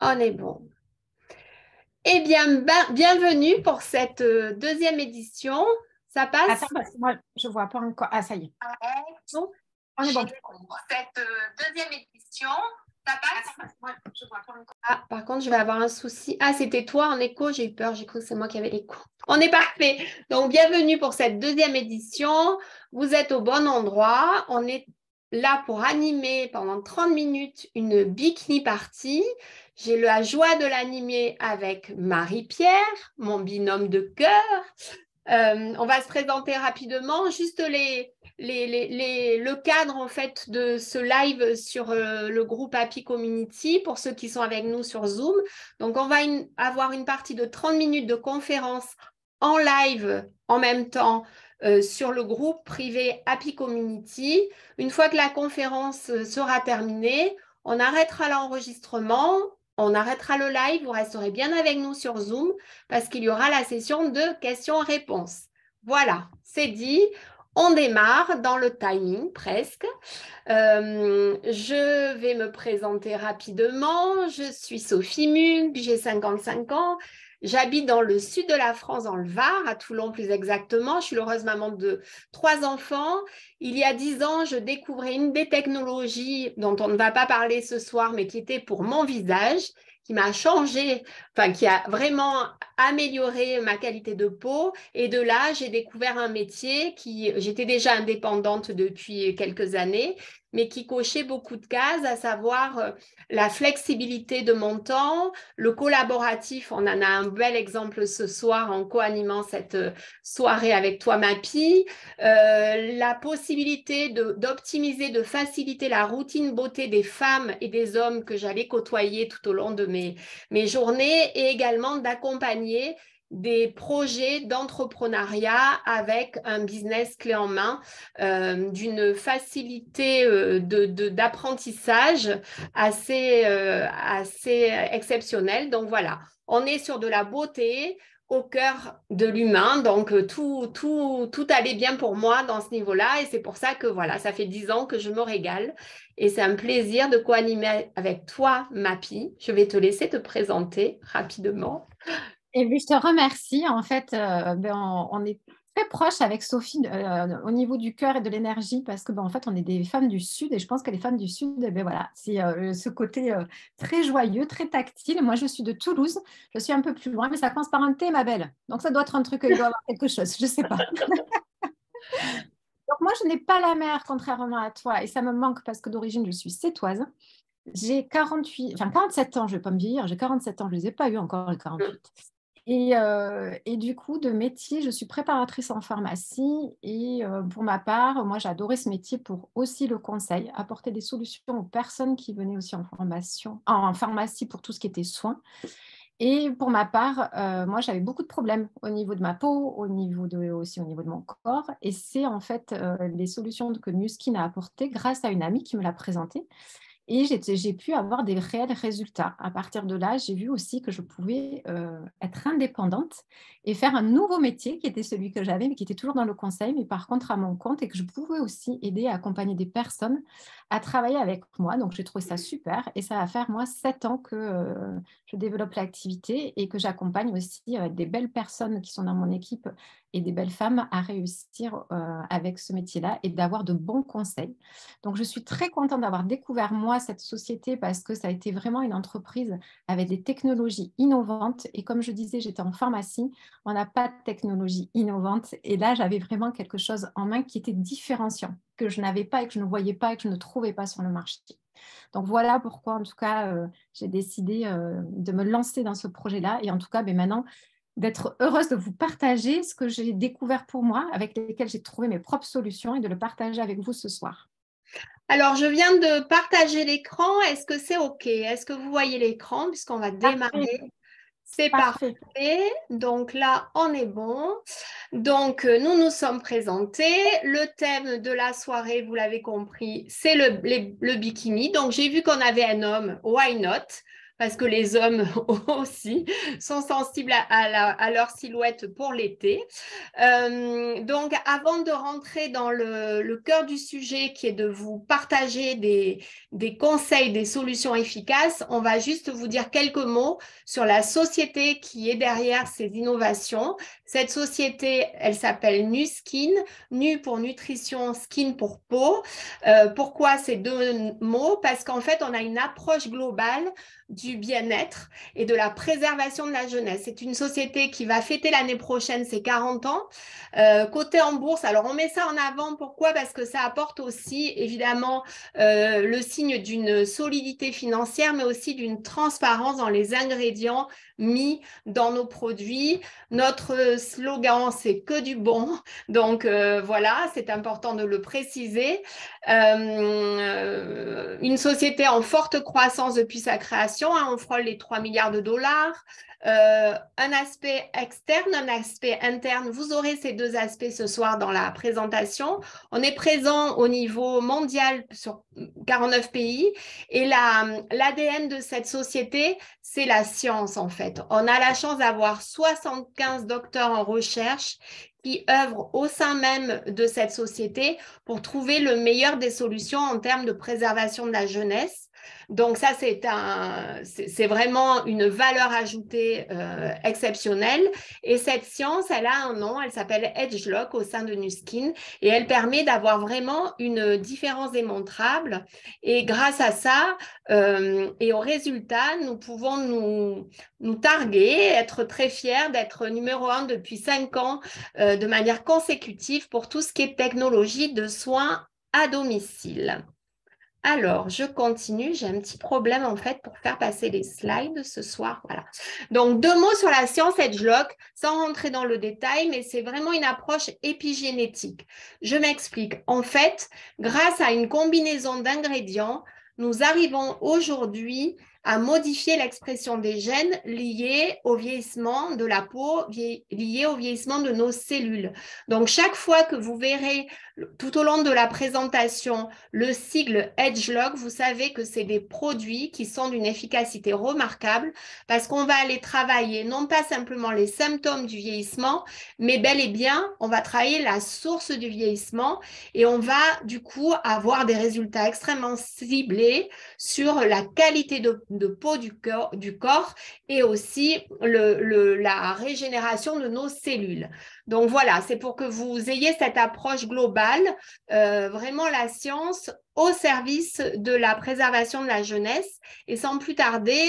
On est bon. Eh bien, bienvenue pour cette deuxième édition. Ça Attends, passe? parce que moi, je vois pas encore. Ah, ça y est. Bon. On est bon. Pour cette deuxième édition. Ça passe? Attends, parce que moi, je vois pas encore. Ah, par contre, je vais avoir un souci. Ah, c'était toi en écho, j'ai eu peur, j'ai cru que c'est moi qui avais l'écho. On est parfait. Donc, bienvenue pour cette deuxième édition. Vous êtes au bon endroit. On est là pour animer pendant 30 minutes une bikini party. J'ai la joie de l'animer avec Marie-Pierre, mon binôme de cœur. On va se présenter rapidement, juste le cadre en fait de ce live sur le groupe Happy Community pour ceux qui sont avec nous sur Zoom. Donc, on va avoir une partie de 30 minutes de conférence en live en même temps sur le groupe privé Happy Community. Une fois que la conférence sera terminée, on arrêtera l'enregistrement, on arrêtera le live, vous resterez bien avec nous sur Zoom parce qu'il y aura la session de questions-réponses. Voilà, c'est dit. On démarre dans le timing presque. Je vais me présenter rapidement. Je suis Sophie Munk, j'ai 55 ans. J'habite dans le sud de la France, dans le Var, à Toulon plus exactement. Je suis l'heureuse maman de 3 enfants. Il y a 10 ans, je découvrais une des technologies dont on ne va pas parler ce soir, mais qui était pour mon visage, qui m'a changé, enfin qui a vraiment amélioré ma qualité de peau. Et de là, j'ai découvert un métier j'étais déjà indépendante depuis quelques années, mais qui cochait beaucoup de cases, à savoir la flexibilité de mon temps, le collaboratif. On en a un bel exemple ce soir en co-animant cette soirée avec toi, Mappy. La possibilité d'optimiser, de faciliter la routine beauté des femmes et des hommes que j'allais côtoyer tout au long de mes journées et également d'accompagner des projets d'entrepreneuriat avec un business clé en main, d'une facilité d'apprentissage assez exceptionnelle. Donc voilà, on est sur de la beauté au cœur de l'humain, donc tout allait bien pour moi dans ce niveau-là et c'est pour ça que voilà, ça fait 10 ans que je me régale et c'est un plaisir de co-animer avec toi, Mappy. Je vais te laisser te présenter rapidement. Et puis, je te remercie. En fait, on est très proches avec Sophie au niveau du cœur et de l'énergie parce que en fait, on est des femmes du Sud et je pense que les femmes du Sud, voilà, c'est ce côté très joyeux, très tactile. Moi, je suis de Toulouse. Je suis un peu plus loin, mais ça commence par un T, ma belle. Donc, ça doit être un truc, il doit y avoir quelque chose. Je ne sais pas. Donc, moi, je n'ai pas la mer, contrairement à toi. Et ça me manque parce que d'origine, je suis sétoise. J'ai 48, enfin 47 ans, je ne vais pas me vieillir, j'ai 47 ans, je ne les ai pas eu encore les 48. Et du coup, de métier, je suis préparatrice en pharmacie. Et pour ma part, moi, j'ai adoré ce métier pour aussi le conseil, apporter des solutions aux personnes qui venaient aussi en pharmacie pour tout ce qui était soins. Et pour ma part, moi, j'avais beaucoup de problèmes au niveau de ma peau, aussi au niveau de mon corps. Et c'est en fait les solutions que New Skin a apportées grâce à une amie qui me l'a présentée. Et j'ai pu avoir des réels résultats. À partir de là, j'ai vu aussi que je pouvais être indépendante et faire un nouveau métier qui était celui que j'avais, mais qui était toujours dans le conseil, mais par contre à mon compte, et que je pouvais aussi aider à accompagner des personnes à travailler avec moi. Donc, j'ai trouvé ça super. Et ça va faire, moi, 7 ans que je développe l'activité et que j'accompagne aussi des belles personnes qui sont dans mon équipe et des belles femmes à réussir avec ce métier-là et d'avoir de bons conseils. Donc, je suis très contente d'avoir découvert, moi, cette société parce que ça a été vraiment une entreprise avec des technologies innovantes. Et comme je disais, j'étais en pharmacie, on n'a pas de technologie innovante. Et là, j'avais vraiment quelque chose en main qui était différenciant, que je n'avais pas et que je ne voyais pas et que je ne trouvais pas sur le marché. Donc, voilà pourquoi, en tout cas, j'ai décidé de me lancer dans ce projet-là. Et en tout cas, maintenant, d'être heureuse de vous partager ce que j'ai découvert pour moi, avec lesquels j'ai trouvé mes propres solutions et de le partager avec vous ce soir. Alors, je viens de partager l'écran. Est-ce que c'est OK? Est-ce que vous voyez l'écran puisqu'on va Parfait, démarrer? C'est parfait. parfait. Donc là, on est bon. Donc, nous nous sommes présentés. Le thème de la soirée, vous l'avez compris, c'est le bikini. Donc, j'ai vu qu'on avait un homme. Why not? parce que les hommes aussi sont sensibles à leur silhouette pour l'été. Donc, avant de rentrer dans le cœur du sujet, qui est de vous partager des conseils, des solutions efficaces, on va juste vous dire quelques mots sur la société qui est derrière ces innovations. Cette société, elle s'appelle Nu-Skin, Nu pour nutrition, Skin pour peau. Pourquoi ces deux mots? Parce qu'en fait, on a une approche globale du bien-être et de la préservation de la jeunesse. C'est une société qui va fêter l'année prochaine ses 40 ans, cotée en bourse. Alors, on met ça en avant. Pourquoi? Parce que ça apporte aussi, évidemment, le signe d'une solidité financière, mais aussi d'une transparence dans les ingrédients mis dans nos produits. Notre slogan, c'est que du bon. Donc, voilà, c'est important de le préciser. Une société en forte croissance depuis sa création, hein, on frôle les 3 milliards de dollars. Un aspect externe, un aspect interne. Vous aurez ces deux aspects ce soir dans la présentation. On est présent au niveau mondial sur 49 pays et l'ADN de cette société, c'est la science en fait. On a la chance d'avoir 75 docteurs en recherche qui œuvrent au sein même de cette société pour trouver le meilleur des solutions en termes de préservation de la jeunesse. Donc ça, c'est vraiment une valeur ajoutée exceptionnelle. Et cette science, elle a un nom, elle s'appelle EdgeLock au sein de Nu-Skin et elle permet d'avoir vraiment une différence démontrable. Et grâce à ça et aux résultats, nous pouvons nous targuer, être très fiers d'être numéro 1 depuis 5 ans de manière consécutive pour tout ce qui est technologie de soins à domicile. Alors, je continue. J'ai un petit problème en fait pour faire passer les slides ce soir. Voilà. Donc, 2 mots sur la science EdgeLock, sans rentrer dans le détail, mais c'est vraiment une approche épigénétique. Je m'explique. En fait, grâce à une combinaison d'ingrédients, nous arrivons aujourd'hui à modifier l'expression des gènes liés au vieillissement de la peau, liés au vieillissement de nos cellules. Donc, chaque fois que vous verrez tout au long de la présentation le sigle EdgeLock, vous savez que c'est des produits qui sont d'une efficacité remarquable parce qu'on va aller travailler non pas simplement les symptômes du vieillissement, mais bel et bien, on va travailler la source du vieillissement et on va du coup avoir des résultats extrêmement ciblés sur la qualité de peau du corps et aussi la régénération de nos cellules. Donc voilà, c'est pour que vous ayez cette approche globale, vraiment la science au service de la préservation de la jeunesse. Et sans plus tarder,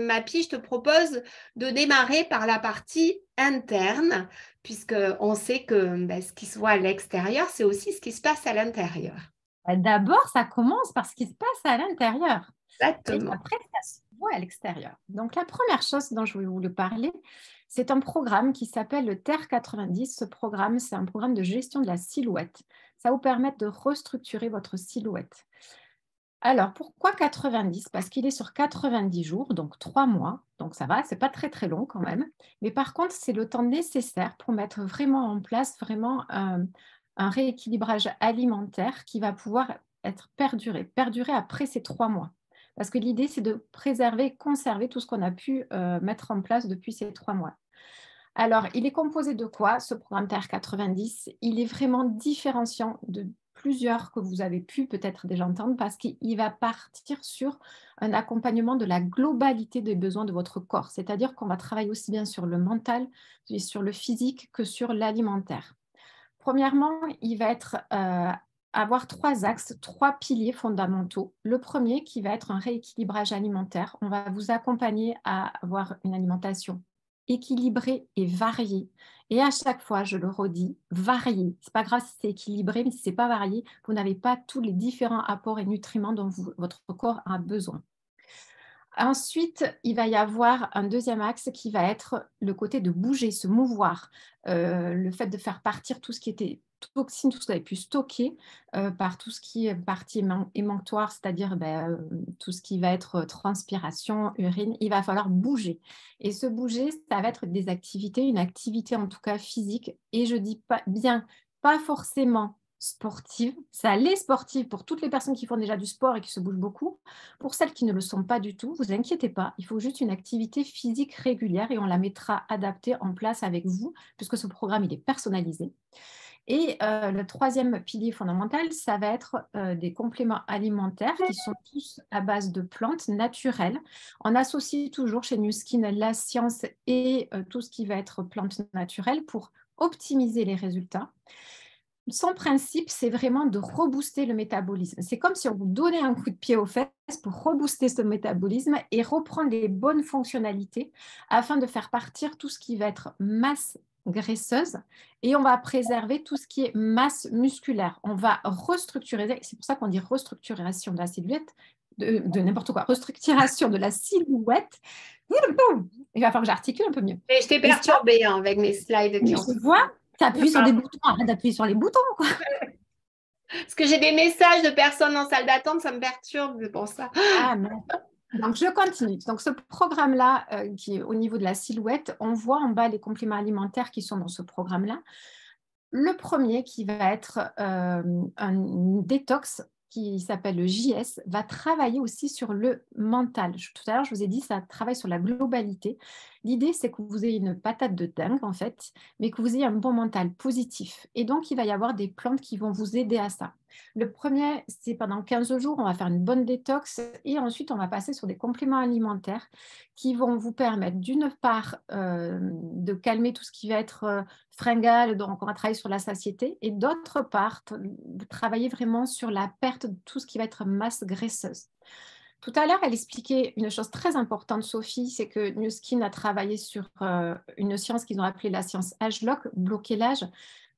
Mappy, je te propose de démarrer par la partie interne, puisqu'on sait que ce qui se voit à l'extérieur, c'est aussi ce qui se passe à l'intérieur. D'abord, ça commence par ce qui se passe à l'intérieur. Exactement. Et après, ça se voit à l'extérieur. Donc, la première chose dont je voulais vous parler, c'est un programme qui s'appelle le TER 90. Ce programme, c'est un programme de gestion de la silhouette. Ça va vous permettre de restructurer votre silhouette. Alors, pourquoi 90? Parce qu'il est sur 90 jours, donc 3 mois. Donc, ça va, c'est pas très, très long quand même. Mais par contre, c'est le temps nécessaire pour mettre vraiment en place un rééquilibrage alimentaire qui va pouvoir être perdurer après ces 3 mois. Parce que l'idée, c'est de préserver, conserver tout ce qu'on a pu mettre en place depuis ces 3 mois. Alors, il est composé de quoi, ce programme TER 90? Il est vraiment différenciant de plusieurs que vous avez pu peut-être déjà entendre parce qu'il va partir sur un accompagnement de la globalité des besoins de votre corps. C'est-à-dire qu'on va travailler aussi bien sur le mental, sur le physique que sur l'alimentaire. Premièrement, il va avoir 3 axes, 3 piliers fondamentaux. Le premier qui va être un rééquilibrage alimentaire. On va vous accompagner à avoir une alimentation équilibrée et variée. Et à chaque fois, je le redis, variée. Ce n'est pas grave si c'est équilibré, mais si ce n'est pas varié, vous n'avez pas tous les différents apports et nutriments dont votre corps a besoin. Ensuite, il va y avoir un deuxième axe qui va être le côté de bouger, se mouvoir, le fait de faire partir tout ce qui était toxine, tout ce qu'on avait pu stocker par tout ce qui est partie émanctoire, c'est-à-dire tout ce qui va être transpiration, urine, il va falloir bouger. Et se bouger, ça va être des activités, une activité en tout cas physique, et je dis pas forcément sportive. Ça l'est sportive pour toutes les personnes qui font déjà du sport et qui se bougent beaucoup. Pour celles qui ne le sont pas du tout, vous inquiétez pas, il faut juste une activité physique régulière et on la mettra adaptée en place avec vous, puisque ce programme, il est personnalisé. Et le troisième pilier fondamental, ça va être des compléments alimentaires qui sont tous à base de plantes naturelles. On associe toujours chez Nu Skin la science et tout ce qui va être plantes naturelles pour optimiser les résultats. Son principe, c'est vraiment de rebooster le métabolisme. C'est comme si on vous donnait un coup de pied aux fesses pour rebooster ce métabolisme et reprendre les bonnes fonctionnalités afin de faire partir tout ce qui va être masse graisseuse et on va préserver tout ce qui est masse musculaire. On va restructurer, c'est pour ça qu'on dit restructuration de la silhouette, de n'importe quoi, restructuration de la silhouette. Il va falloir que j'articule un peu mieux. Et je t'ai perturbée avec mes slides. Je vois, tu appuies sur des boutons, arrête d'appuyer sur les boutons, quoi. Parce que j'ai des messages de personnes en salle d'attente, ça me perturbe, c'est pour ça. Ah, mais... Donc, je continue. Donc, ce programme-là, qui est au niveau de la silhouette, on voit en bas les compléments alimentaires qui sont dans ce programme-là. Le premier, qui va être un détox qui s'appelle le JS, va travailler aussi sur le mental. Tout à l'heure, je vous ai dit, ça travaille sur la globalité. L'idée, c'est que vous ayez une patate de dingue, en fait, mais que vous ayez un bon mental positif. Et donc, il va y avoir des plantes qui vont vous aider à ça. Le premier, c'est pendant 15 jours, on va faire une bonne détox et ensuite, on va passer sur des compléments alimentaires qui vont vous permettre, d'une part, de calmer tout ce qui va être fringale, donc on va travailler sur la satiété, et d'autre part, travailler vraiment sur la perte de tout ce qui va être masse graisseuse. Tout à l'heure, elle expliquait une chose très importante, Sophie, c'est que Nu Skin a travaillé sur une science qu'ils ont appelée la science age-lock, bloquer l'âge.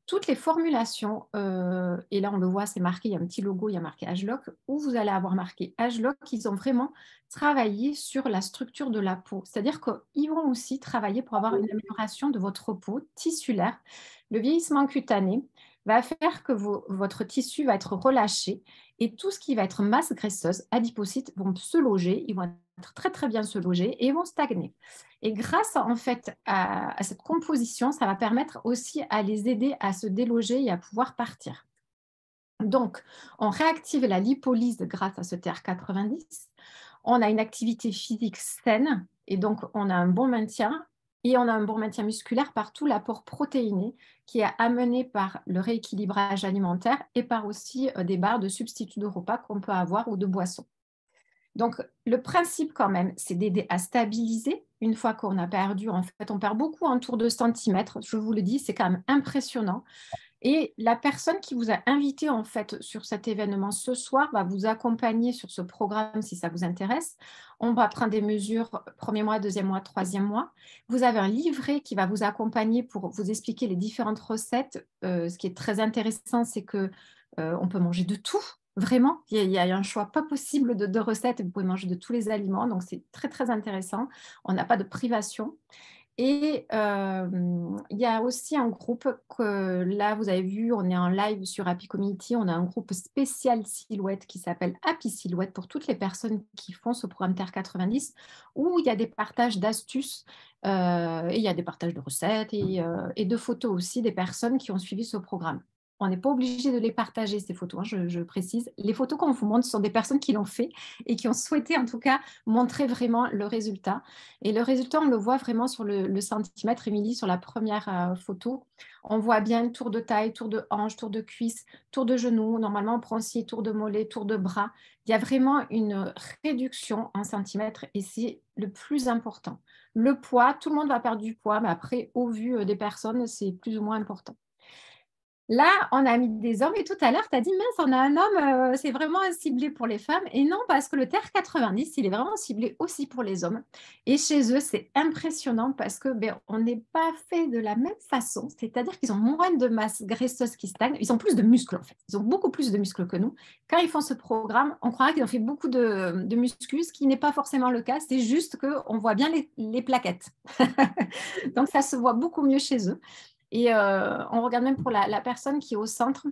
Toutes les formulations, et là on le voit, c'est marqué, il y a un petit logo, il y a marqué age-lock, où vous allez avoir marqué age-lock, ils ont vraiment travaillé sur la structure de la peau. C'est-à-dire qu'ils vont aussi travailler pour avoir une amélioration de votre peau tissulaire. Le vieillissement cutané va faire que votre tissu va être relâché et tout ce qui va être masse graisseuse, adipocytes, vont se loger, ils vont être très très bien se loger et ils vont stagner. Et grâce en fait à cette composition, ça va permettre aussi à les aider à se déloger et à pouvoir partir. Donc, on réactive la lipolyse grâce à ce TR90. On a une activité physique saine et donc on a un bon maintien. Et on a un bon maintien musculaire par tout l'apport protéiné qui est amené par le rééquilibrage alimentaire et par aussi des barres de substituts de repas qu'on peut avoir ou de boissons. Donc, le principe quand même, c'est d'aider à stabiliser. Une fois qu'on a perdu, en fait, on perd beaucoup en tour de centimètres. Je vous le dis, c'est quand même impressionnant. Et la personne qui vous a invité en fait sur cet événement ce soir va vous accompagner sur ce programme si ça vous intéresse. On va prendre des mesures premier mois, deuxième mois, troisième mois. Vous avez un livret qui va vous accompagner pour vous expliquer les différentes recettes. Ce qui est très intéressant, c'est que on peut manger de tout. Vraiment, il y a un choix pas possible de recettes. Vous pouvez manger de tous les aliments, donc c'est très très intéressant. On n'a pas de privation. Et il y a aussi un groupe que là, vous avez vu, on est en live sur Happy Community. On a un groupe spécial silhouette qui s'appelle Happy Silhouette pour toutes les personnes qui font ce programme TER 90 où il y a des partages d'astuces et il y a des partages de recettes et de photos aussi des personnes qui ont suivi ce programme. On n'est pas obligé de les partager, ces photos, hein, je précise. Les photos qu'on vous montre sont des personnes qui l'ont fait et qui ont souhaité en tout cas montrer vraiment le résultat. Et le résultat, on le voit vraiment sur le centimètre. Émilie, sur la première photo, on voit bien tour de taille, tour de hanche, tour de cuisse, tour de genou. Normalement, on prend aussi tour de mollet, tour de bras. Il y a vraiment une réduction en centimètres et c'est le plus important. Le poids, tout le monde va perdre du poids, mais après, au vu des personnes, c'est plus ou moins important. Là, on a mis des hommes et tout à l'heure, tu as dit, mince, on a un homme, c'est vraiment ciblé pour les femmes. Et non, parce que le TER 90, il est vraiment ciblé aussi pour les hommes. Et chez eux, c'est impressionnant parce que on n'est pas fait de la même façon. C'est-à-dire qu'ils ont moins de masse graisseuse qui stagne. Ils ont plus de muscles, en fait. Ils ont beaucoup plus de muscles que nous. Quand ils font ce programme, on croirait qu'ils ont fait beaucoup de muscles, ce qui n'est pas forcément le cas. C'est juste qu'on voit bien les plaquettes. Donc, ça se voit beaucoup mieux chez eux. Et on regarde même pour la personne qui est au centre,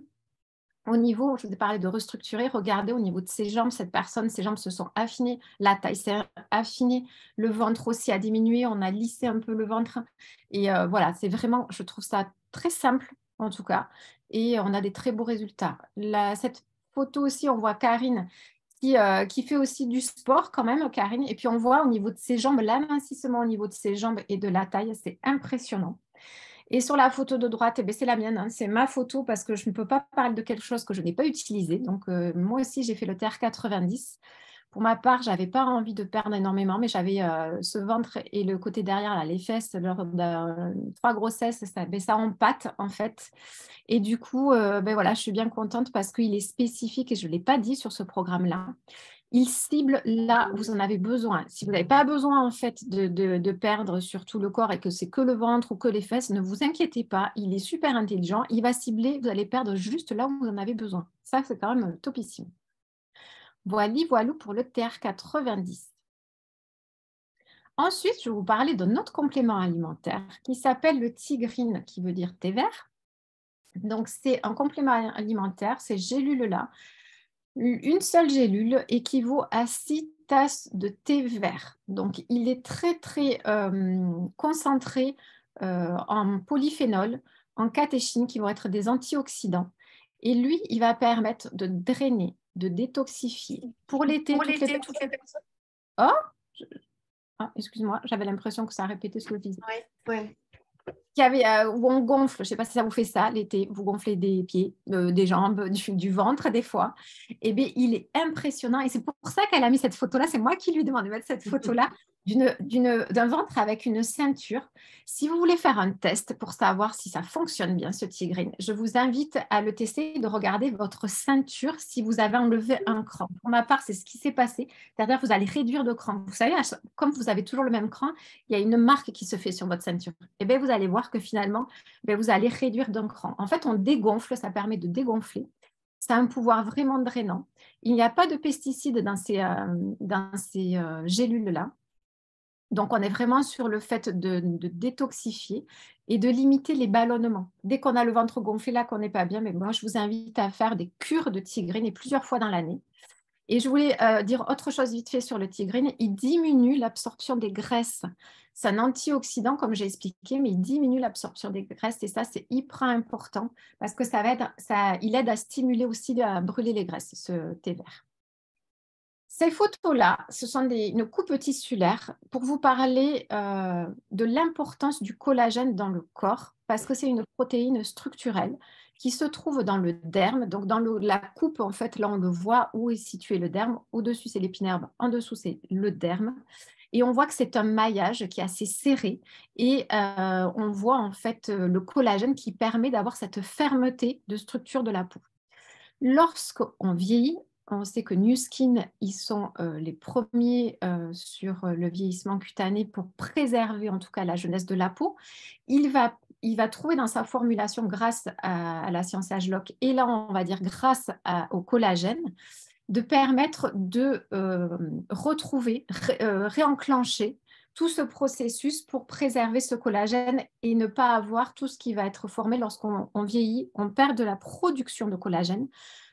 au niveau, je vous ai parlé de restructurer, regardez au niveau de ses jambes, cette personne, ses jambes se sont affinées, la taille s'est affinée, le ventre aussi a diminué, on a lissé un peu le ventre. Et voilà, c'est vraiment, je trouve ça très simple en tout cas. et on a des très beaux résultats. Cette photo aussi, on voit Karine qui fait aussi du sport quand même, Karine. Et puis on voit au niveau de ses jambes, l'amincissement au niveau de ses jambes et de la taille, c'est impressionnant. Et sur la photo de droite, eh bien, c'est la mienne, hein, c'est ma photo parce que je ne peux pas parler de quelque chose que je n'ai pas utilisé. Donc moi aussi, j'ai fait le TR90. Pour ma part, je n'avais pas envie de perdre énormément, mais j'avais ce ventre et le côté derrière, là, les fesses, lors de 3 grossesses, ça empâte en fait. Et du coup, voilà, je suis bien contente parce qu'il est spécifique et je ne l'ai pas dit sur ce programme-là. Il cible là où vous en avez besoin. Si vous n'avez pas besoin en fait de perdre sur tout le corps et que c'est que le ventre ou que les fesses, ne vous inquiétez pas, il est super intelligent. Il va cibler, vous allez perdre juste là où vous en avez besoin. Ça, c'est quand même topissime. Voilà pour le TR90. Ensuite, je vais vous parler d'un autre complément alimentaire qui s'appelle le Tigrine, qui veut dire thé vert. Donc, c'est un complément alimentaire, ces gélules-là. Une seule gélule équivaut à 6 tasses de thé vert. Donc, il est très, très concentré en polyphénol, en catéchine, qui vont être des antioxydants. Et lui, il va permettre de drainer, de détoxifier. Pour l'été, toutes les personnes... Oh, excuse-moi, j'avais l'impression que ça répétait ce que je disais. Ouais. Où on gonfle, je ne sais pas si ça vous fait ça l'été, vous gonflez des pieds, des jambes, du ventre des fois. Eh bien, il est impressionnant et c'est pour ça qu'elle a mis cette photo-là. C'est moi qui lui ai demandé de mettre cette photo-là d'un ventre avec une ceinture. Si vous voulez faire un test pour savoir si ça fonctionne bien, ce Tigrine, je vous invite à le tester et de regarder votre ceinture si vous avez enlevé un cran. Pour ma part, c'est ce qui s'est passé. C'est-à-dire que vous allez réduire de cran. Vous savez, comme vous avez toujours le même cran, il y a une marque qui se fait sur votre ceinture. Et bien, vous allez voir que finalement, vous allez réduire d'un cran. En fait, on dégonfle, ça permet de dégonfler. Ça a un pouvoir vraiment drainant. Il n'y a pas de pesticides dans ces gélules-là. Donc, on est vraiment sur le fait de détoxifier et de limiter les ballonnements. Dès qu'on a le ventre gonflé, là, qu'on n'est pas bien, mais moi, je vous invite à faire des cures de Tigrine et plusieurs fois dans l'année. Et je voulais dire autre chose vite fait sur le Tigrine. Il diminue l'absorption des graisses. C'est un antioxydant, comme j'ai expliqué, mais il diminue l'absorption des graisses. Et ça, c'est hyper important parce que il aide à stimuler aussi à brûler les graisses, ce thé vert. Ces photos-là, ce sont une coupe tissulaire pour vous parler de l'importance du collagène dans le corps, parce que c'est une protéine structurelle qui se trouve dans le derme. Donc, dans la coupe, en fait, là, on le voit où est situé le derme. Au-dessus, c'est l'épiderme. En dessous, c'est le derme. Et on voit que c'est un maillage qui est assez serré. Et on voit, en fait, le collagène qui permet d'avoir cette fermeté de structure de la peau. Lorsqu'on vieillit, on sait que Nu Skin, ils sont les premiers sur le vieillissement cutané pour préserver en tout cas la jeunesse de la peau. Il va trouver dans sa formulation, grâce à la science Ageloc, et là on va dire grâce au collagène, de permettre de retrouver, réenclencher tout ce processus pour préserver ce collagène et ne pas avoir tout ce qui va être formé lorsqu'on vieillit. On perd de la production de collagène,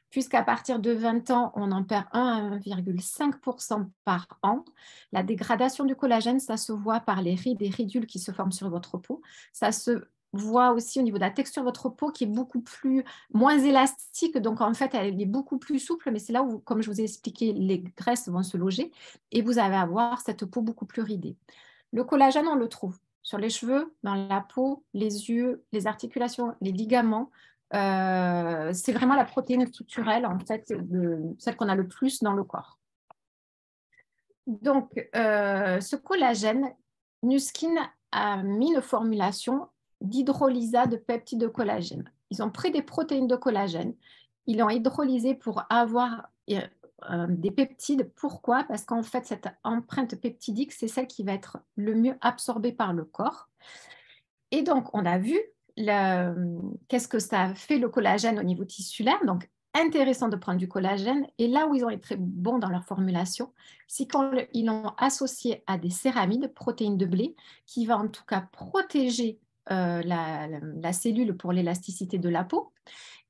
puisqu'à partir de 20 ans, on en perd 1 à 1,5% par an. La dégradation du collagène, ça se voit par les rides et ridules qui se forment sur votre peau. Ça se voit aussi au niveau de la texture de votre peau qui est moins élastique. Donc, en fait, elle est beaucoup plus souple, mais c'est là où, comme je vous ai expliqué, les graisses vont se loger et vous allez avoir cette peau beaucoup plus ridée. Le collagène, on le trouve sur les cheveux, dans la peau, les yeux, les articulations, les ligaments. C'est vraiment la protéine structurelle, en fait, celle qu'on a le plus dans le corps. Donc, ce collagène, Nu Skin a mis une formulation d'hydrolysat de peptides de collagène. Ils ont pris des protéines de collagène, ils l'ont hydrolysé pour avoir des peptides. Pourquoi? Parce qu'en fait, cette empreinte peptidique, c'est celle qui va être le mieux absorbée par le corps. Et donc, on a vu qu'est-ce que ça fait le collagène au niveau tissulaire. Donc, intéressant de prendre du collagène. Et là où ils ont été très bons dans leur formulation, c'est quand ils l'ont associé à des céramides, protéines de blé, qui va en tout cas protéger la cellule pour l'élasticité de la peau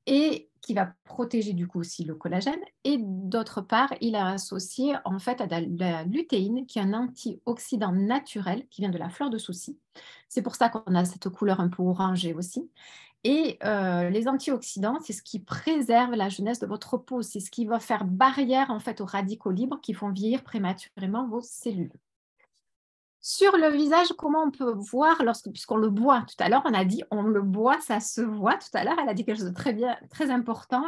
et qui va protéger du coup aussi le collagène. Et d'autre part, il a associé en fait à la lutéine, qui est un antioxydant naturel qui vient de la fleur de souci. C'est pour ça qu'on a cette couleur un peu orangée aussi. Et les antioxydants, c'est ce qui préserve la jeunesse de votre peau. C'est ce qui va faire barrière en fait aux radicaux libres qui font vieillir prématurément vos cellules. Sur le visage, comment on peut voir puisqu'on le boit tout à l'heure, on a dit on le boit, ça se voit tout à l'heure, elle a dit quelque chose de très important.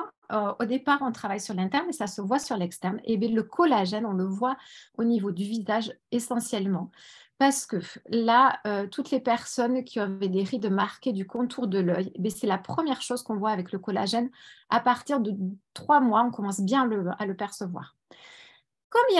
Au départ, on travaille sur l'interne et ça se voit sur l'externe. Et bien, le collagène, on le voit au niveau du visage essentiellement. Parce que là, toutes les personnes qui avaient des rides marquées du contour de l'œil, c'est la première chose qu'on voit avec le collagène. À partir de 3 mois, on commence bien à le percevoir. Comme il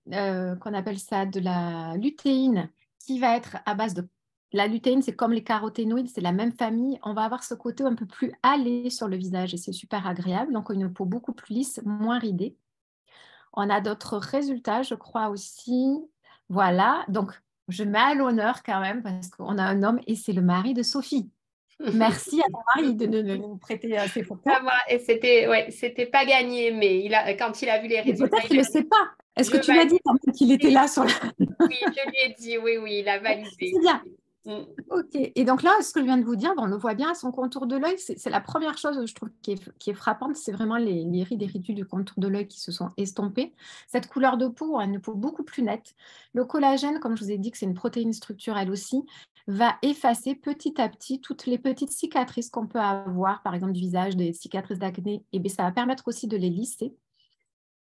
y a qu'on appelle ça de la lutéine qui va être à base de... La lutéine, c'est comme les caroténoïdes, c'est la même famille. On va avoir ce côté un peu plus hâlé sur le visage et c'est super agréable. Donc, une peau beaucoup plus lisse, moins ridée. On a d'autres résultats, je crois aussi. Voilà, donc je mets à l'honneur quand même parce qu'on a un homme et c'est le mari de Sophie. Merci à ton mari de nous prêter ces photos. Et c'était pas gagné, mais quand il a vu les Et résultats, peut-être qu'il ne le sait pas. Est-ce que tu valide. l'as dit quand même qu'il était là sur la... Oui, je lui ai dit, oui, il a validé. C'est bien. Mm. Ok. Et donc là, ce que je viens de vous dire, on le voit bien à son contour de l'œil. C'est la première chose, je trouve, qui est frappante. C'est vraiment les rides et ridules du contour de l'œil qui se sont estompées. Cette couleur de peau, une peau beaucoup plus nette. Le collagène, comme je vous ai dit que c'est une protéine structurelle aussi, va effacer petit à petit toutes les petites cicatrices qu'on peut avoir, par exemple du visage, des cicatrices d'acné. Et bien, ça va permettre aussi de les lisser.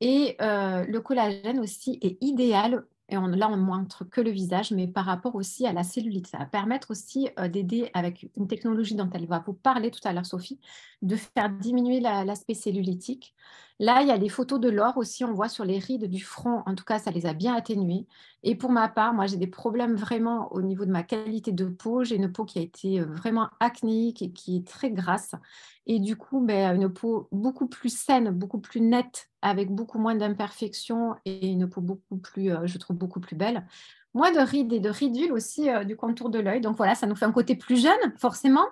Et le collagène aussi est idéal, et là on ne montre que le visage, mais par rapport aussi à la cellulite. Ça va permettre aussi d'aider avec une technologie dont elle va vous parler tout à l'heure, Sophie, de faire diminuer l'aspect cellulitique. Là, il y a les photos de Laure aussi, on voit sur les rides du front, en tout cas, ça les a bien atténuées. Et pour ma part, moi, j'ai des problèmes vraiment au niveau de ma qualité de peau. J'ai une peau qui a été vraiment acnéique et qui est très grasse. Et du coup, une peau beaucoup plus saine, beaucoup plus nette, avec beaucoup moins d'imperfections et une peau beaucoup plus, je trouve, beaucoup plus belle. Moins de rides et de ridules aussi du contour de l'œil. Donc voilà, ça nous fait un côté plus jeune, forcément.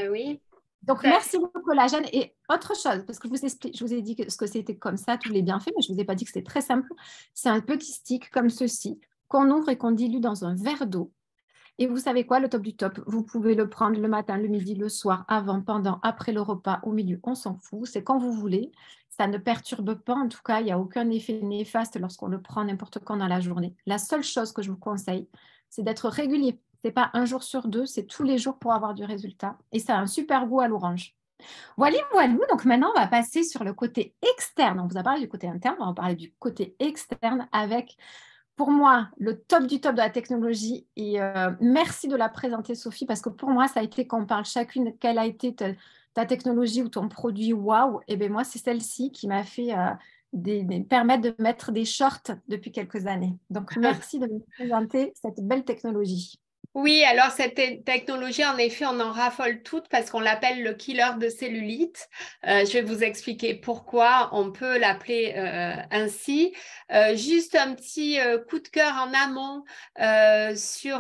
Oui. Donc merci le collagène. Et autre chose, parce que je vous ai dit ce que c'était comme ça, tous les bienfaits, mais je ne vous ai pas dit que c'était très simple. C'est un petit stick comme ceci qu'on ouvre et qu'on dilue dans un verre d'eau. Et vous savez quoi, le top du top, vous pouvez le prendre le matin, le midi, le soir, avant, pendant, après le repas, au milieu, on s'en fout, c'est quand vous voulez. Ça ne perturbe pas, en tout cas, il n'y a aucun effet néfaste lorsqu'on le prend n'importe quand dans la journée. La seule chose que je vous conseille, c'est d'être régulier. Ce n'est pas un jour sur deux, c'est tous les jours pour avoir du résultat. Et ça a un super goût à l'orange. Voilà, donc maintenant, on va passer sur le côté externe. On vous a parlé du côté interne, on va en parler du côté externe avec... Pour moi, le top du top de la technologie. Et merci de la présenter, Sophie, parce que pour moi, ça a été quand on parle chacune, quelle a été ta technologie ou ton produit, waouh. Et bien moi, c'est celle-ci qui m'a fait permettre de mettre des shorts depuis quelques années. Donc, merci de me présenter cette belle technologie. Oui, alors cette technologie, en effet, on en raffole toutes parce qu'on l'appelle le killer de cellulite. Je vais vous expliquer pourquoi on peut l'appeler ainsi. Juste un petit coup de cœur en amont sur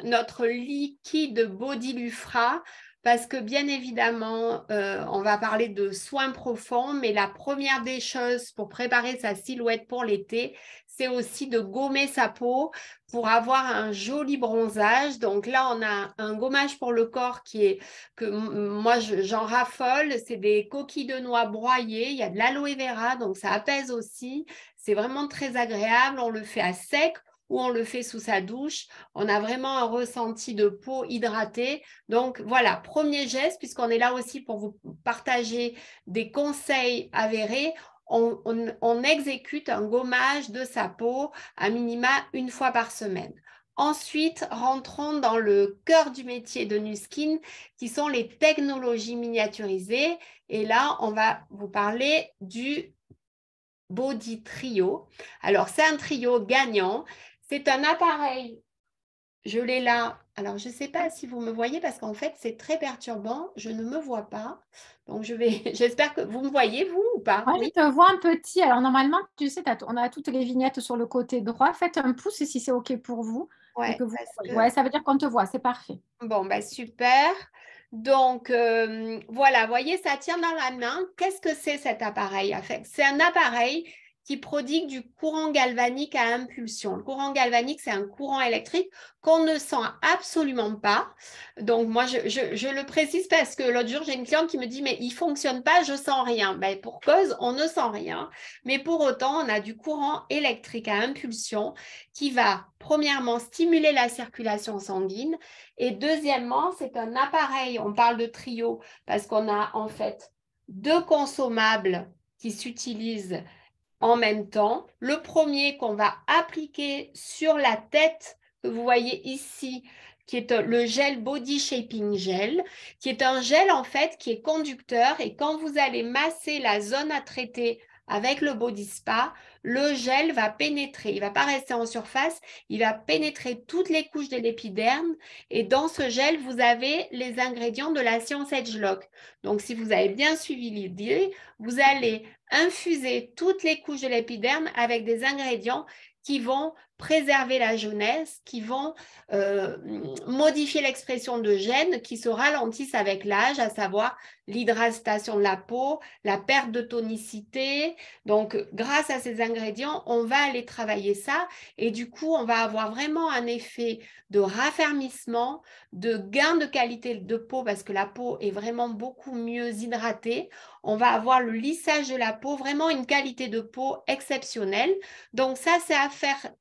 notre liquide Body Lufra. Parce que bien évidemment, on va parler de soins profonds, mais la première des choses pour préparer sa silhouette pour l'été, c'est aussi de gommer sa peau pour avoir un joli bronzage. Donc là, on a un gommage pour le corps moi, j'en raffole. C'est des coquilles de noix broyées. Il y a de l'aloe vera, donc ça apaise aussi. C'est vraiment très agréable. On le fait à sec ou on le fait sous sa douche. On a vraiment un ressenti de peau hydratée. Donc voilà, premier geste, puisqu'on est là aussi pour vous partager des conseils avérés. On exécute un gommage de sa peau à minima une fois par semaine. Ensuite, rentrons dans le cœur du métier de Nuskin, qui sont les technologies miniaturisées. Et là, on va vous parler du Body Trio. Alors, c'est un trio gagnant. C'est un appareil, je l'ai là. Alors, je ne sais pas si vous me voyez parce qu'en fait, c'est très perturbant. Je ne me vois pas. Donc, j'espère que vous me voyez, vous, ou pas? Moi, je te vois un petit. Alors, normalement, tu sais, on a toutes les vignettes sur le côté droit. Faites un pouce si c'est OK pour vous. Ouais, Et que vous... parce que... ouais, ça veut dire qu'on te voit. C'est parfait. Bon, bah super. Donc, voilà, voyez, ça tient dans la main. Qu'est-ce que c'est cet appareil? En fait, c'est un appareil qui prodigue du courant galvanique à impulsion. Le courant galvanique, c'est un courant électrique qu'on ne sent absolument pas. Donc, moi, je le précise parce que l'autre jour, j'ai une cliente qui me dit, mais il ne fonctionne pas, je ne sens rien. Ben, pour cause, on ne sent rien. Mais pour autant, on a du courant électrique à impulsion qui va, premièrement, stimuler la circulation sanguine. Et deuxièmement, c'est un appareil, on parle de trio, parce qu'on a en fait 2 consommables qui s'utilisent en même temps. Le premier qu'on va appliquer sur la tête, que vous voyez ici, qui est le gel Body Shaping Gel, qui est un gel en fait qui est conducteur et quand vous allez masser la zone à traiter avec le Body Spa, le gel va pénétrer, il ne va pas rester en surface, il va pénétrer toutes les couches de l'épiderme et dans ce gel, vous avez les ingrédients de la Science Agelock. Donc, si vous avez bien suivi l'idée, vous allez infuser toutes les couches de l'épiderme avec des ingrédients qui vont préserver la jeunesse, qui vont modifier l'expression de gènes qui se ralentissent avec l'âge, à savoir l'hydratation de la peau, la perte de tonicité. Donc, grâce à ces ingrédients, on va aller travailler ça et du coup, on va avoir vraiment un effet de raffermissement, de gain de qualité de peau parce que la peau est vraiment beaucoup mieux hydratée. On va avoir le lissage de la peau, vraiment une qualité de peau exceptionnelle. Donc ça, c'est à faire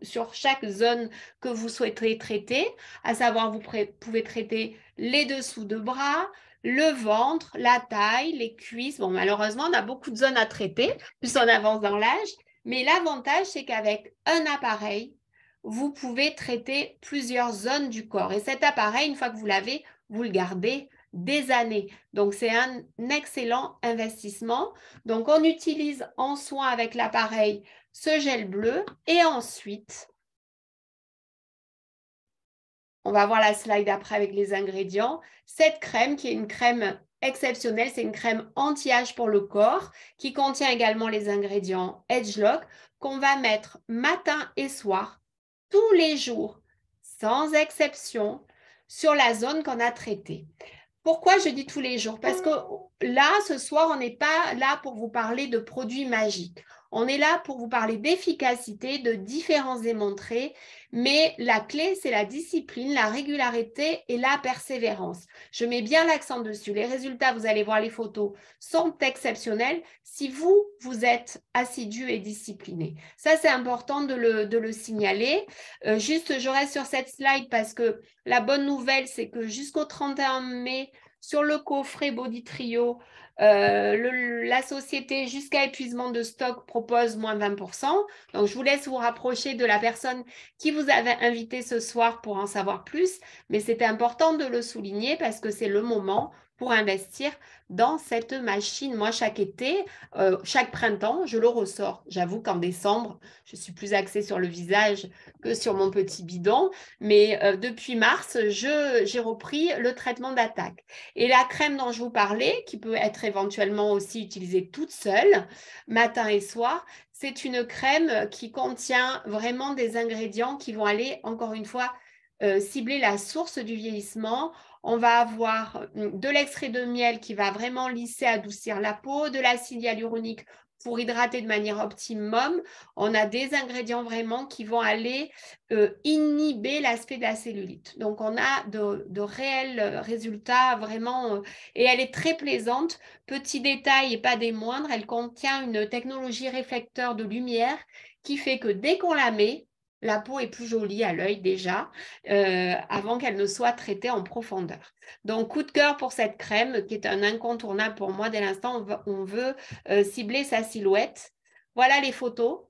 sur chaque zone que vous souhaiterez traiter, à savoir vous pouvez traiter les dessous de bras, le ventre, la taille, les cuisses. Bon, malheureusement, on a beaucoup de zones à traiter, plus on avance dans l'âge, mais l'avantage, c'est qu'avec un appareil, vous pouvez traiter plusieurs zones du corps. Et cet appareil, une fois que vous l'avez, vous le gardez des années. Donc, c'est un excellent investissement. Donc, on utilise en soin avec l'appareil ce gel bleu et ensuite, on va voir la slide après avec les ingrédients. Cette crème qui est une crème exceptionnelle, c'est une crème anti-âge pour le corps qui contient également les ingrédients Agelock qu'on va mettre matin et soir, tous les jours, sans exception, sur la zone qu'on a traitée. Pourquoi je dis tous les jours? Parce que là, ce soir, on n'est pas là pour vous parler de produits magiques. On est là pour vous parler d'efficacité, de différences démontrées, mais la clé, c'est la discipline, la régularité et la persévérance. Je mets bien l'accent dessus. Les résultats, vous allez voir les photos, sont exceptionnels si vous êtes assidu et discipliné. Ça, c'est important de le signaler. Juste, je reste sur cette slide parce que la bonne nouvelle, c'est que jusqu'au 31 mai, sur le coffret Body Trio, la société jusqu'à épuisement de stock propose moins 20%. Donc, je vous laisse vous rapprocher de la personne qui vous avait invité ce soir pour en savoir plus. Mais c'était important de le souligner parce que c'est le moment pour investir dans cette machine. Moi, chaque été, chaque printemps, je le ressors. J'avoue qu'en décembre, je suis plus axée sur le visage que sur mon petit bidon. Mais depuis mars, j'ai repris le traitement d'attaque. Et la crème dont je vous parlais, qui peut être éventuellement aussi utilisée toute seule, matin et soir, c'est une crème qui contient vraiment des ingrédients qui vont aller, encore une fois, cibler la source du vieillissement. On va avoir de l'extrait de miel qui va vraiment lisser, adoucir la peau, de l'acide hyaluronique pour hydrater de manière optimum. On a des ingrédients vraiment qui vont aller inhiber l'aspect de la cellulite. Donc, on a de réels résultats vraiment, et elle est très plaisante. Petit détail et pas des moindres, elle contient une technologie réflecteur de lumière qui fait que dès qu'on la met, la peau est plus jolie à l'œil déjà, avant qu'elle ne soit traitée en profondeur. Donc, coup de cœur pour cette crème qui est un incontournable pour moi dès l'instant on veut cibler sa silhouette. Voilà les photos.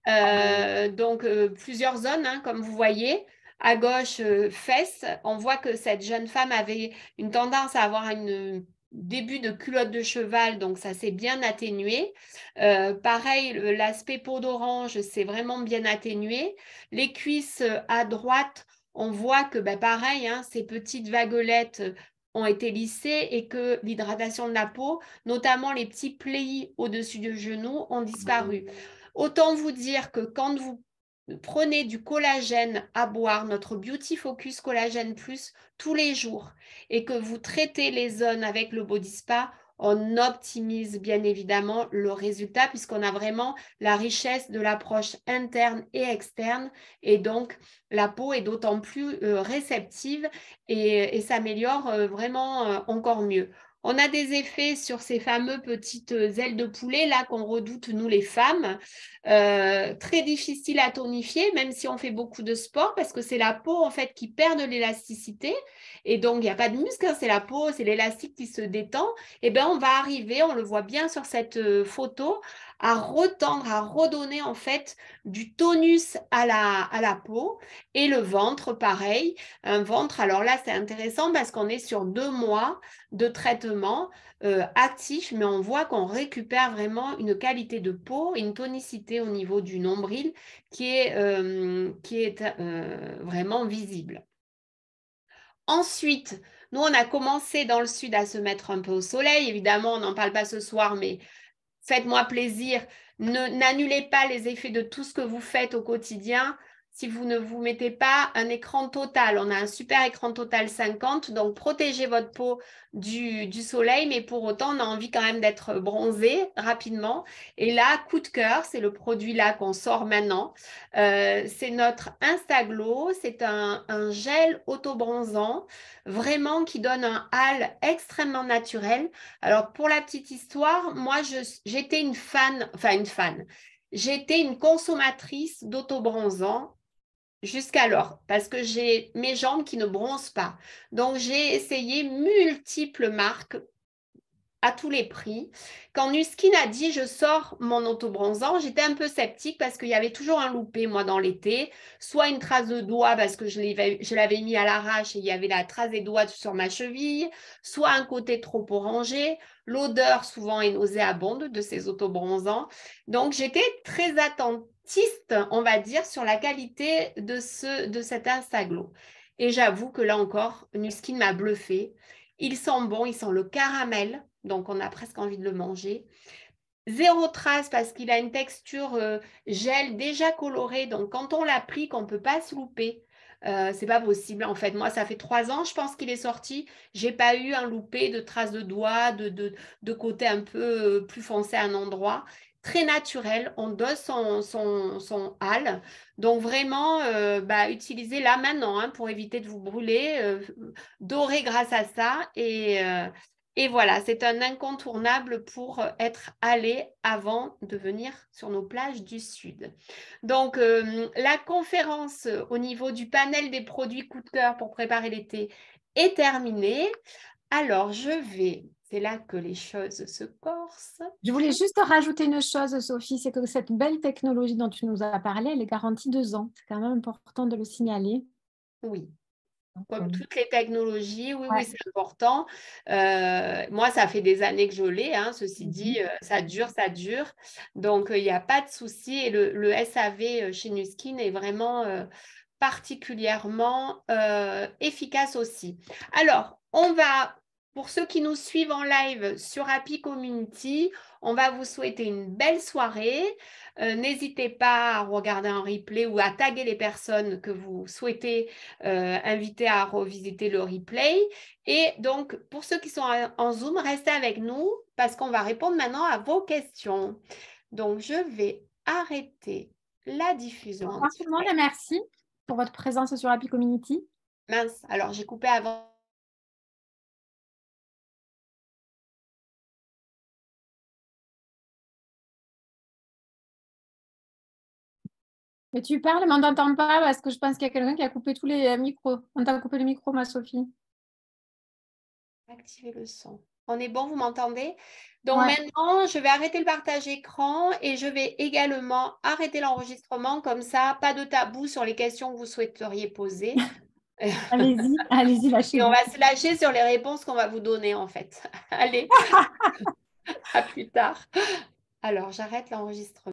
Donc, plusieurs zones, hein, comme vous voyez. À gauche, fesses. On voit que cette jeune femme avait une tendance à avoir un début de culotte de cheval, donc ça s'est bien atténué. Pareil, l'aspect peau d'orange, c'est vraiment bien atténué. Les cuisses à droite, on voit que, pareil, hein, ces petites vaguelettes ont été lissées et que l'hydratation de la peau, notamment les petits plis au-dessus du genou, ont disparu. Autant vous dire que quand vous prenez du collagène à boire, notre Beauty Focus Collagène Plus, tous les jours, et que vous traitez les zones avec le Body Spa, on optimise bien évidemment le résultat puisqu'on a vraiment la richesse de l'approche interne et externe et donc la peau est d'autant plus réceptive et s'améliore vraiment encore mieux. On a des effets sur ces fameux petites ailes de poulet là qu'on redoute nous les femmes, très difficile à tonifier même si on fait beaucoup de sport parce que c'est la peau en fait qui perd de l'élasticité et donc il n'y a pas de muscle, hein, c'est la peau, c'est l'élastique qui se détend. Et bien on va arriver, on le voit bien sur cette photo, à retendre, à redonner en fait du tonus à la peau et le ventre pareil, un ventre, alors là c'est intéressant parce qu'on est sur 2 mois de traitement actif, mais on voit qu'on récupère vraiment une qualité de peau et une tonicité au niveau du nombril qui est vraiment visible. Ensuite, nous, on a commencé dans le sud à se mettre un peu au soleil. Évidemment, on n'en parle pas ce soir, mais faites-moi plaisir. N'annulez pas les effets de tout ce que vous faites au quotidien si vous ne vous mettez pas un écran total. On a un super écran total 50, donc protégez votre peau du soleil, mais pour autant, on a envie quand même d'être bronzé rapidement. Et là, coup de cœur, c'est le produit là qu'on sort maintenant. C'est notre Instaglow, c'est un gel auto-bronzant, vraiment qui donne un hâle extrêmement naturel. Alors, pour la petite histoire, moi, j'étais une fan, j'étais une consommatrice d'autobronzant jusqu'alors, parce que j'ai mes jambes qui ne bronzent pas. Donc, j'ai essayé multiples marques à tous les prix. Quand Nuskin a dit je sors mon autobronzant, j'étais un peu sceptique parce qu'il y avait toujours un loupé, moi, dans l'été. Soit une trace de doigt parce que je l'avais mis à l'arrache et il y avait la trace des doigts sur ma cheville, soit un côté trop orangé. L'odeur, souvent, est nauséabonde de ces autobronzants. Donc, j'étais très attentiste, on va dire, sur la qualité de cet Instaglow. Et j'avoue que là encore, Nuskin m'a bluffé. Il sent bon, il sent le caramel, donc on a presque envie de le manger. Zéro trace parce qu'il a une texture gel déjà colorée, donc quand on l'applique, on ne peut pas se louper. C'est pas possible en fait. Moi, ça fait 3 ans, je pense qu'il est sorti. J'ai pas eu un loupé de traces de doigts, de côté un peu plus foncé à un endroit. Très naturel, on dose son hâle. Donc vraiment, utilisez là maintenant hein, pour éviter de vous brûler. Doré grâce à ça et voilà, c'est un incontournable pour être allé avant de venir sur nos plages du Sud. Donc, la conférence au niveau du panel des produits coup de cœur pour préparer l'été est terminée. Alors, c'est là que les choses se corsent. Je voulais juste rajouter une chose, Sophie, c'est que cette belle technologie dont tu nous as parlé, elle est garantie 2 ans. C'est quand même important de le signaler. Oui. Donc, Comme toutes les technologies, oui, ouais. oui, c'est important. Moi, ça fait des années que je l'ai, hein, ceci dit, ça dure, ça dure. Donc, il n'y a pas de souci. Et le SAV chez Nuskin est vraiment particulièrement efficace aussi. Alors, pour ceux qui nous suivent en live sur Happy Community, on va vous souhaiter une belle soirée. N'hésitez pas à regarder un replay ou à taguer les personnes que vous souhaitez inviter à revisiter le replay. Et donc, pour ceux qui sont en Zoom, restez avec nous parce qu'on va répondre maintenant à vos questions. Donc, je vais arrêter la diffusion. Au revoir tout le monde et merci pour votre présence sur Happy Community. Mince, alors j'ai coupé avant. Mais tu parles, mais on t'entend pas parce que je pense qu'il y a quelqu'un qui a coupé tous les micros. On t'a coupé le micro, ma Sophie. Activer le son. On est bon, vous m'entendez? Donc Ouais. maintenant, je vais arrêter le partage écran et je vais également arrêter l'enregistrement. Comme ça, pas de tabou sur les questions que vous souhaiteriez poser. Allez-y, allez-y, Et on lâchez-vous. va se lâcher sur les réponses qu'on va vous donner en fait. Allez, à plus tard. Alors, j'arrête l'enregistrement.